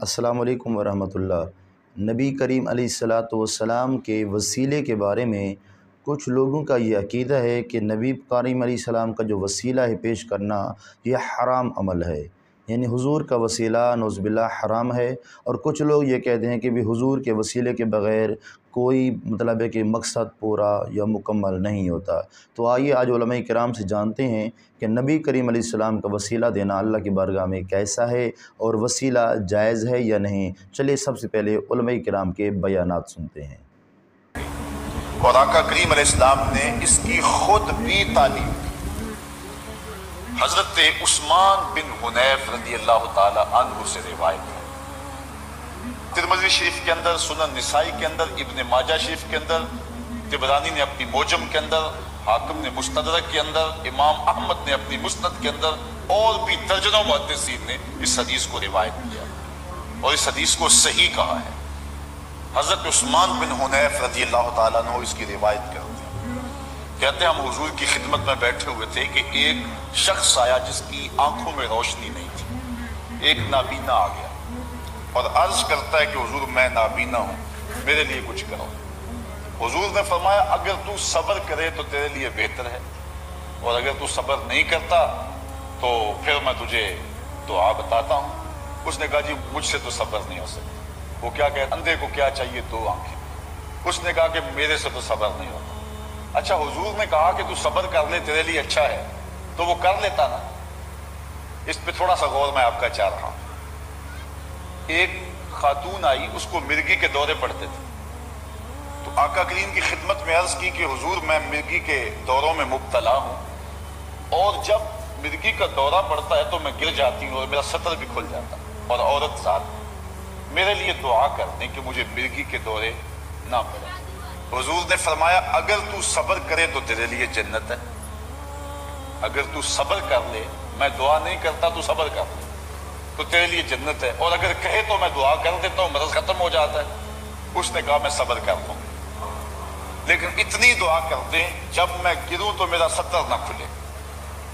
السلام علیکم ورحمۃ اللہ۔ نبی کریم علیہ الصلاۃ والسلام کے وسیلے کے بارے میں کچھ لوگوں کا یہ عقیدہ ہے کہ نبی کریم علیہ السلام کا جو وسیلہ ہے پیش کرنا یہ حرام عمل ہے، یعنی حضور کا وسیلہ نعوذ باللہ حرام ہے۔ اور کچھ لوگ یہ کہتے ہیں کہ بھی حضور کے وسیلے کے بغیر کوئی مطلب ہے کہ مقصد پورا یا مکمل نہیں ہوتا۔ تو آئیے آج علماء کرام سے جانتے ہیں کہ نبی کریم علیہ السلام کا وسیلہ دینا اللہ کی بارگاہ میں کیسا ہے اور وسیلہ جائز ہے یا نہیں۔ چلیے سب سے پہلے علماء کرام کے بیانات سنتے ہیں۔ اور آقا کریم علیہ السلام نے اس کی خود بھی تعلیم دی۔ حضرت عثمان بن حنیف رضی اللہ تعالی عنہ سے روایت ہے، ترمذی شریف کے اندر، سنن نسائی کے اندر، ابن ماجہ شریف کے اندر، طبرانی نے اپنی موجم کے اندر، حاکم نے مستدرک کے اندر، امام احمد نے اپنی مسند کے اندر، اور بھی درجنوں محدثین نے اس حدیث کو روایت کیا اور اس حدیث کو صحیح کہا ہے۔ حضرت عثمان بن حنیف رضی اللہ تعالیٰ عنہ اس کی روایت کرتے ہیں، کہتے ہیں ہم حضور کی خدمت میں بیٹھے ہوئے تھے کہ ایک شخص آیا جس کی آنکھوں میں روشنی نہیں تھی، ایک نابینا آ گیا اور عرض کرتا ہے کہ حضور میں نابینا ہوں، میرے لیے کچھ کرو۔ حضور نے فرمایا اگر تو صبر کرے تو تیرے لیے بہتر ہے، اور اگر تو صبر نہیں کرتا تو پھر میں تجھے دعا بتاتا ہوں۔ اس نے کہا جی مجھ سے تو صبر نہیں ہو سکتا۔ وہ کیا کہتا، اندھے کو کیا چاہیے دو آنکھیں۔ اس نے کہا کہ میرے سے تو صبر نہیں ہوتا۔ اچھا حضور نے کہا کہ تو صبر کر لے تیرے لیے اچھا ہے، تو وہ کر لیتا نا۔ اس پہ تھوڑا سا غور میں آپ کا چاہ رہا ہوں۔ ایک خاتون آئی، اس کو مرگی کے دورے پڑتے تھے، تو آقا کریم کی خدمت میں عرض کی کہ حضور میں مرگی کے دوروں میں مبتلا ہوں، اور جب مرگی کا دورہ پڑتا ہے تو میں گر جاتی ہوں اور میرا سطر بھی کھل جاتا ہے، اور عورت ذات میرے لیے دعا کر دیں کہ مجھے مرگی کے دورے نہ پڑے۔ حضور نے فرمایا اگر تو صبر کرے تو تیرے لیے جنت ہے، اگر تو صبر کر لے، میں دعا نہیں کرتا تو صبر کر لے تو تیرے لیے جنت ہے، اور اگر کہے تو میں دعا کر دیتا ہوں مرض ختم ہو جاتا ہے۔ اس نے کہا میں صبر کر لوں، لیکن اتنی دعا کر دیں جب میں گروں تو میرا سطر نہ کھلے۔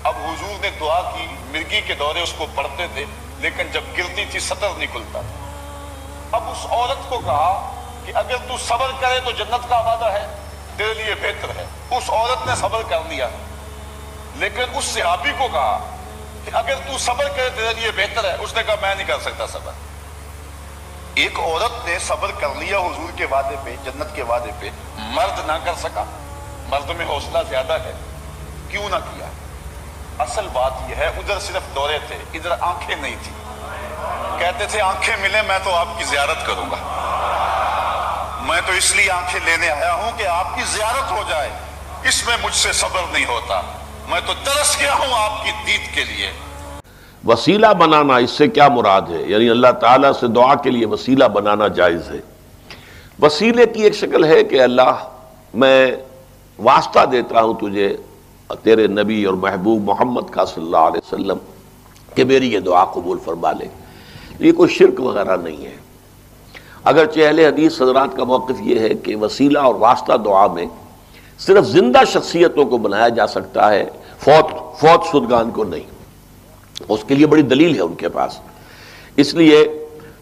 اب حضور نے دعا کی، مرگی کے دورے اس کو پڑھتے تھے، لیکن جب گرتی تھی سطر نہیں کھلتا تھا۔ اب اس عورت کو کہا کہ اگر تو صبر کرے تو جنت کا وعدہ ہے، تیرے لیے بہتر ہے۔ اس عورت نے صبر کر لیا، لیکن اس صحابی کو کہا کہ اگر تو صبر کرے تیرے لیے بہتر ہے۔ اس نے کہا میں نہیں کر سکتا صبر۔ ایک عورت نے صبر کر لیا حضور کے وعدے پہ، جنت کے وعدے پہ، مرد نہ کر سکا۔ مرد میں حوصلہ زیادہ ہے، کیوں نہ کیا؟ اصل بات یہ ہے ادھر صرف دورے تھے، ادھر آنکھیں نہیں تھی۔ کہتے تھے آنکھیں ملیں میں تو آپ کی زیارت کروں گا، میں تو اس لیے آنکھیں لینے آیا ہوں کہ آپ کی زیارت ہو جائے، اس میں مجھ سے صبر نہیں ہوتا، میں تو ترس گیا ہوں آپ کی دید کے لیے۔ وسیلہ بنانا اس سے کیا مراد ہے؟ یعنی اللہ تعالیٰ سے دعا کے لیے وسیلہ بنانا جائز ہے۔ وسیلے کی ایک شکل ہے کہ اللہ میں واسطہ دیتا ہوں تجھے تیرے نبی اور محبوب محمد کا صلی اللہ علیہ وسلم کہ میری یہ دعا قبول فرما لے۔ یہ کوئی شرک وغیرہ نہیں ہے۔ اگرچہ اہل حدیث حضرات کا موقف یہ ہے کہ وسیلہ اور واسطہ دعا میں صرف زندہ شخصیتوں کو بنایا جا سکتا ہے، فوت شدگان کو نہیں۔ اس کے لیے بڑی دلیل ہے ان کے پاس، اس لیے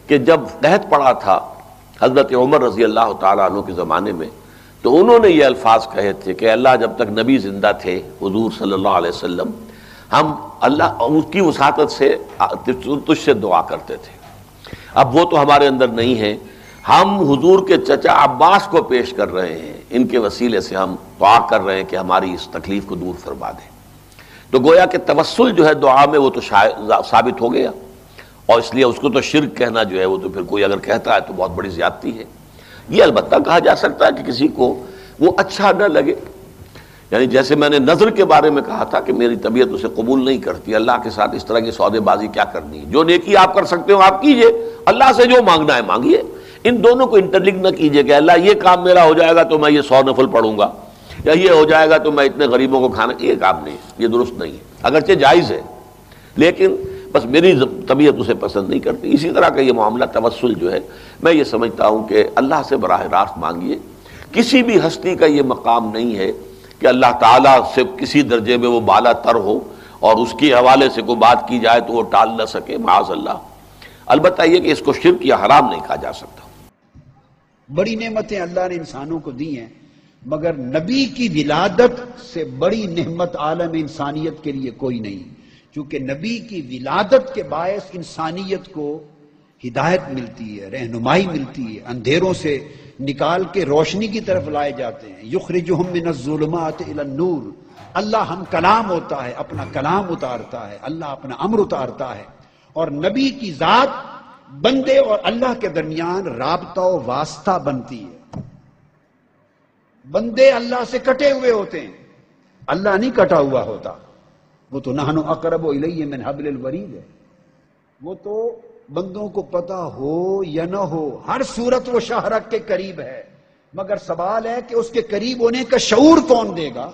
کہ جب قحط پڑا تھا حضرت عمر رضی اللہ تعالیٰ عنہ کے زمانے میں، تو انہوں نے یہ الفاظ کہے تھے کہ اللہ جب تک نبی زندہ تھے حضور صلی اللہ علیہ وسلم، ہم اللہ اس کی وساطت سے تجھ سے دعا کرتے تھے۔ اب وہ تو ہمارے اندر نہیں ہے، ہم حضور کے چچا عباس کو پیش کر رہے ہیں، ان کے وسیلے سے ہم دعا کر رہے ہیں کہ ہماری اس تکلیف کو دور فرما دیں۔ تو گویا کہ توسل جو ہے دعا میں وہ تو ثابت ہو گیا، اور اس لیے اس کو تو شرک کہنا جو ہے وہ تو پھر کوئی اگر کہتا ہے تو بہت بڑی زیادتی ہے۔ یہ البتہ کہا جا سکتا ہے کہ کسی کو وہ اچھا نہ لگے، یعنی جیسے میں نے نظر کے بارے میں کہا تھا کہ میری طبیعت اسے قبول نہیں کرتی، اللہ کے ساتھ اس طرح کی سودے بازی کیا کرنی ہے، جو نیکی آپ کر سکتے ہو آپ کیجئے، اللہ سے جو مانگنا ہے مانگیے۔ ان دونوں کو انٹرلنک نہ کیجئے کہ اللہ یہ کام میرا ہو جائے گا تو میں یہ 100 نفل پڑھوں گا، یا یہ ہو جائے گا تو میں اتنے غریبوں کو کھانا، یہ کام نہیں، یہ درست نہیں ہے۔ اگرچہ جائز ہے لیکن بس میری طبیعت اسے پسند نہیں کرتی۔ اسی طرح کا یہ معاملہ توسل جو ہے میں یہ سمجھتا ہوں کہ اللہ سے براہ راست مانگیے۔ کسی بھی ہستی کا یہ مقام نہیں ہے کہ اللہ تعالیٰ سے کسی درجے میں وہ بالا تر ہو اور اس کے حوالے سے کوئی بات کی جائے تو وہ ٹال نہ سکے، معاذ اللہ۔ البتہ یہ کہ اس کو شرک یا حرام نہیں کہا جا سکتا۔ بڑی نعمتیں اللہ نے انسانوں کو دی ہیں، مگر نبی کی ولادت سے بڑی نعمت عالم انسانیت کے لیے کوئی نہیں، کیونکہ نبی کی ولادت کے باعث انسانیت کو ہدایت ملتی ہے، رہنمائی ملتی ہے، اندھیروں سے نکال کے روشنی کی طرف لائے جاتے ہیں۔ یخرجہم من الظلمات الی النور، اللہ ہم کلام ہوتا ہے، اپنا کلام اتارتا ہے، اللہ اپنا امر اتارتا ہے، اور نبی کی ذات بندے اور اللہ کے درمیان رابطہ و واسطہ بنتی ہے۔ بندے اللہ سے کٹے ہوئے ہوتے ہیں، اللہ نہیں کٹا ہوا ہوتا، وہ تو نحن اقرب الیہ من حبل الورید ہے، وہ تو بندوں کو پتا ہو یا نہ ہو ہر صورت وہ شاہرگ کے قریب ہے، مگر سوال ہے کہ اس کے قریب ہونے کا شعور کون دے گا؟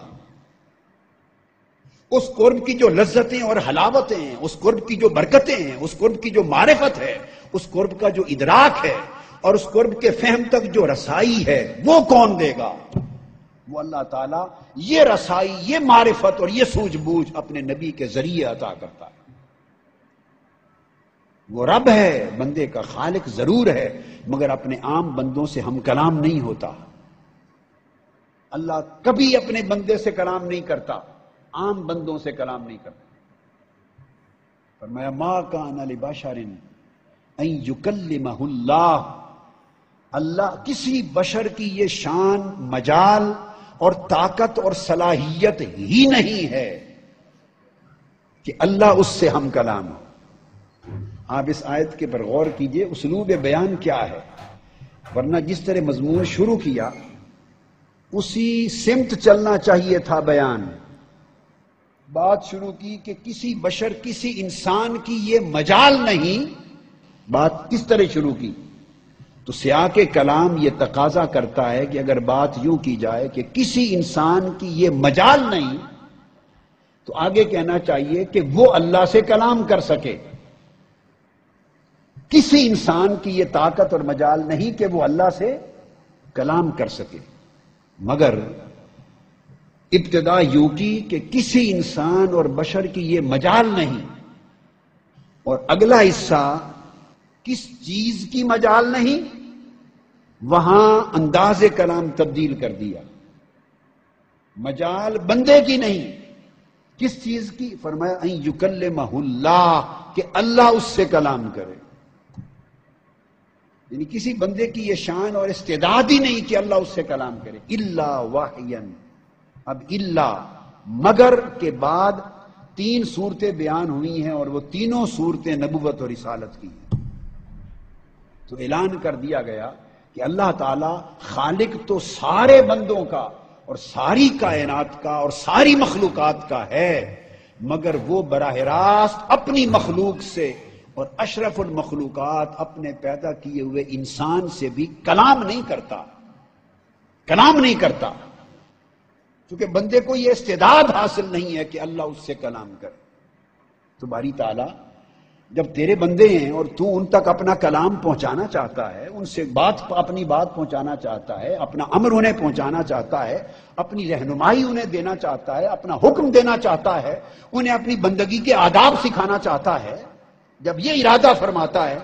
اس قرب کی جو لذتیں اور حلاوتیں ہیں، اس قرب کی جو برکتیں ہیں، اس قرب کی جو معرفت ہے، اس قرب کا جو ادراک ہے، اور اس قرب کے فہم تک جو رسائی ہے، وہ کون دے گا؟ وہ اللہ تعالیٰ یہ رسائی، یہ معرفت اور یہ سوجھ بوجھ اپنے نبی کے ذریعے عطا کرتا ہے۔ وہ رب ہے، بندے کا خالق ضرور ہے، مگر اپنے عام بندوں سے ہم کلام نہیں ہوتا۔ اللہ کبھی اپنے بندے سے کلام نہیں کرتا، عام بندوں سے کلام نہیں کرتا۔ فرمایا ما کان لبشر ان یکلمہ اللہ، اللہ کسی بشر کی یہ شان، مجال اور طاقت اور صلاحیت ہی نہیں ہے کہ اللہ اس سے ہم کلام ہو۔ آپ اس آیت کے پر غور کیجئے، اسلوب بیان کیا ہے، ورنہ جس طرح مضمون شروع کیا اسی سمت چلنا چاہیے تھا بیان۔ بات شروع کی کہ کسی بشر، کسی انسان کی یہ مجال نہیں، بات کس طرح شروع کی؟ تو سیاق کلام یہ تقاضا کرتا ہے کہ اگر بات یوں کی جائے کہ کسی انسان کی یہ مجال نہیں، تو آگے کہنا چاہیے کہ وہ اللہ سے کلام کر سکے۔ کسی انسان کی یہ طاقت اور مجال نہیں کہ وہ اللہ سے کلام کر سکے، مگر ابتدا یوں کی کہ کسی انسان اور بشر کی یہ مجال نہیں، اور اگلا حصہ کس چیز کی مجال نہیں، وہاں انداز کلام تبدیل کر دیا۔ مجال بندے کی نہیں، کس چیز کی؟ فرمایا ان یکلمہ اللہ، کہ اللہ اس سے کلام کرے۔ یعنی کسی بندے کی یہ شان اور استعداد ہی نہیں کہ اللہ اس سے کلام کرے۔ الا وحیا، اب الا مگر کے بعد 3 صورتیں بیان ہوئی ہیں، اور وہ تینوں صورتیں نبوت اور رسالت کی ہیں۔ تو اعلان کر دیا گیا کہ اللہ تعالی خالق تو سارے بندوں کا اور ساری کائنات کا اور ساری مخلوقات کا ہے، مگر وہ براہ راست اپنی مخلوق سے اور اشرف المخلوقات اپنے پیدا کیے ہوئے انسان سے بھی کلام نہیں کرتا، کلام نہیں کرتا، کیونکہ بندے کو یہ استعداد حاصل نہیں ہے کہ اللہ اس سے کلام کرے۔ تو باری تعالیٰ جب تیرے بندے ہیں اور تو ان تک اپنا کلام پہنچانا چاہتا ہے، ان سے اپنی بات پہنچانا چاہتا ہے، اپنا امر انہیں پہنچانا چاہتا ہے، اپنی رہنمائی انہیں دینا چاہتا ہے، اپنا حکم دینا چاہتا ہے، انہیں اپنی بندگی کے آداب سکھانا چاہتا ہے، جب یہ ارادہ فرماتا ہے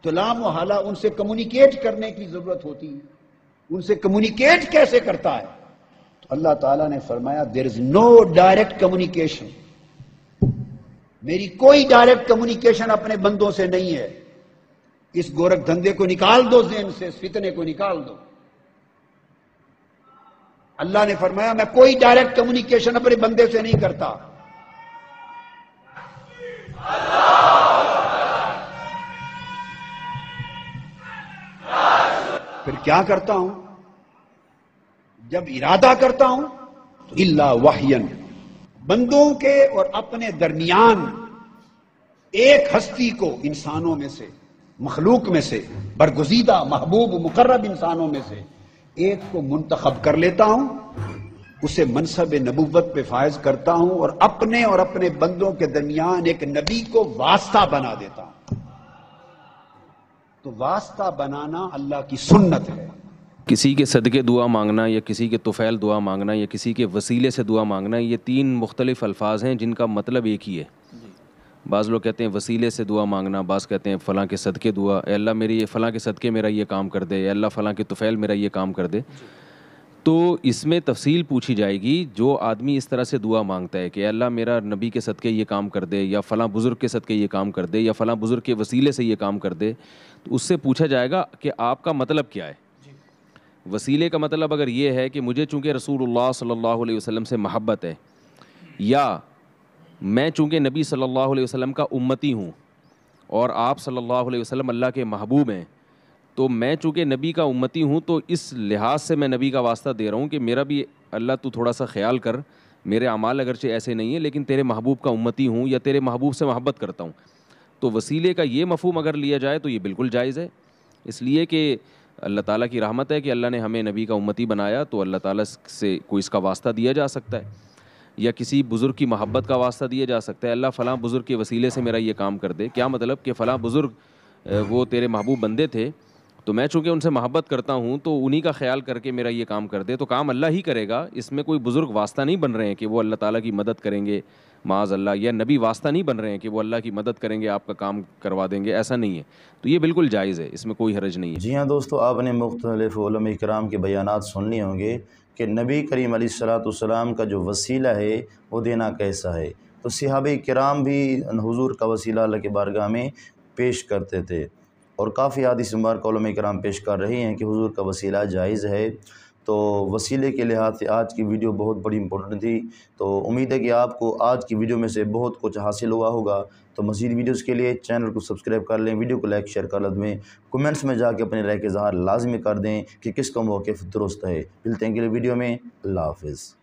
تو لا محالہ ان سے کمیونیکیٹ کرنے کی ضرورت ہوتی ہے۔ ان سے کمیونیکیٹ کیسے کرتا ہے؟ تو اللہ تعالیٰ نے فرمایا دیر از نو ڈائریکٹ کمیونیکیشن، میری کوئی ڈائریکٹ کمیونیکیشن اپنے بندوں سے نہیں ہے۔ اس گورکھ دھندے کو نکال دو ذہن سے، اس فتنے کو نکال دو۔ اللہ نے فرمایا میں کوئی ڈائریکٹ کمیونیکیشن اپنے بندے سے نہیں کرتا۔ پھر کیا کرتا ہوں؟ جب ارادہ کرتا ہوں تو الا وحین، بندوں کے اور اپنے درمیان ایک ہستی کو انسانوں میں سے، مخلوق میں سے، برگزیدہ محبوب مقرب انسانوں میں سے ایک کو منتخب کر لیتا ہوں، اسے منصب نبوت پہ فائز کرتا ہوں، اور اپنے بندوں کے درمیان ایک نبی کو واسطہ بنا دیتا ہوں۔ تو واسطہ بنانا اللہ کی سنت ہے۔ کسی کے صدقے دعا مانگنا، یا کسی کے طفیل دعا مانگنا، یا کسی کے وسیلے سے دعا مانگنا، یہ 3 مختلف الفاظ ہیں جن کا مطلب ایک ہی ہے۔ بعض لوگ کہتے ہیں وسیلے سے دعا مانگنا، بعض کہتے ہیں فلاں کے صدقے دعا، اے اللہ میری یہ فلاں کے صدقے میرا یہ کام کر دے، اے اللہ فلاں کے طفیل میرا یہ کام کر دے۔ تو اس میں تفصیل پوچھی جائے گی۔ جو آدمی اس طرح سے دعا مانگتا ہے کہ اے اللہ میرا نبی کے صدقے یہ کام کر دے، یا فلاں بزرگ کے صدقے یہ کام کر دے، یا فلاں بزرگ کے وسیلے سے یہ کام کر دے، تو اس سے پوچھا جائے گا کہ آپ کا مطلب کیا ہے۔ وسیلے کا مطلب اگر یہ ہے کہ مجھے چونکہ رسول اللہ صلی اللہ علیہ وسلم سے محبت ہے، یا میں چونکہ نبی صلی اللہ علیہ وسلم کا امتی ہوں اور آپ صلی اللہ علیہ وسلم اللہ کے محبوب ہیں، تو میں چونکہ نبی کا امتی ہوں تو اس لحاظ سے میں نبی کا واسطہ دے رہا ہوں کہ میرا بھی اللہ تو تھوڑا سا خیال کر، میرے اعمال اگرچہ ایسے نہیں ہیں لیکن تیرے محبوب کا امتی ہوں یا تیرے محبوب سے محبت کرتا ہوں۔ تو وسیلے کا یہ مفہوم اگر لیا جائے تو یہ بالکل جائز ہے، اس لیے کہ اللہ تعالیٰ کی رحمت ہے کہ اللہ نے ہمیں نبی کا امتی بنایا، تو اللہ تعالیٰ سے کوئی اس کا واسطہ دیا جا سکتا ہے، یا کسی بزرگ کی محبت کا واسطہ دیا جا سکتا ہے، اللہ فلاں بزرگ کے وسیلے سے میرا یہ کام کر دے۔ کیا مطلب کہ فلاں بزرگ وہ تیرے محبوب بندے تھے، تو میں چونکہ ان سے محبت کرتا ہوں تو انہی کا خیال کر کے میرا یہ کام کر دے، تو کام اللہ ہی کرے گا۔ اس میں کوئی بزرگ واسطہ نہیں بن رہے ہیں کہ وہ اللہ تعالیٰ کی مدد کریں گے معاذ اللہ، یا نبی واسطہ نہیں بن رہے ہیں کہ وہ اللہ کی مدد کریں گے آپ کا کام کروا دیں گے، ایسا نہیں ہے۔ تو یہ بالکل جائز ہے، اس میں کوئی حرج نہیں ہے۔ جی ہاں دوستو، آپ نے مختلف علماء کرام کے بیانات سن لیے ہوں گے کہ نبی کریم علیہ السلام کا جو وسیلہ ہے وہ دینا کیسا ہے۔ تو صحابہ کرام بھی حضور کا وسیلہ اللہ کے بارگاہ میں پیش کرتے تھے، اور کافی حدیث مبارکہ علماء کرام پیش کر رہے ہیں کہ حضور کا وسیلہ جائز ہے۔ تو وسیلے کے لحاظ سے آج کی ویڈیو بہت بڑی امپورٹنٹ تھی، تو امید ہے کہ آپ کو آج کی ویڈیو میں سے بہت کچھ حاصل ہوا ہوگا۔ تو مزید ویڈیوز کے لیے چینل کو سبسکرائب کر لیں، ویڈیو کو لائک شیئر کر دیں، کمنٹس میں جا کے اپنے رائے کا اظہار لازمی کر دیں کہ کس کا موقف درست ہے۔ ملتے ہیں اگلے ویڈیو میں، اللہ حافظ۔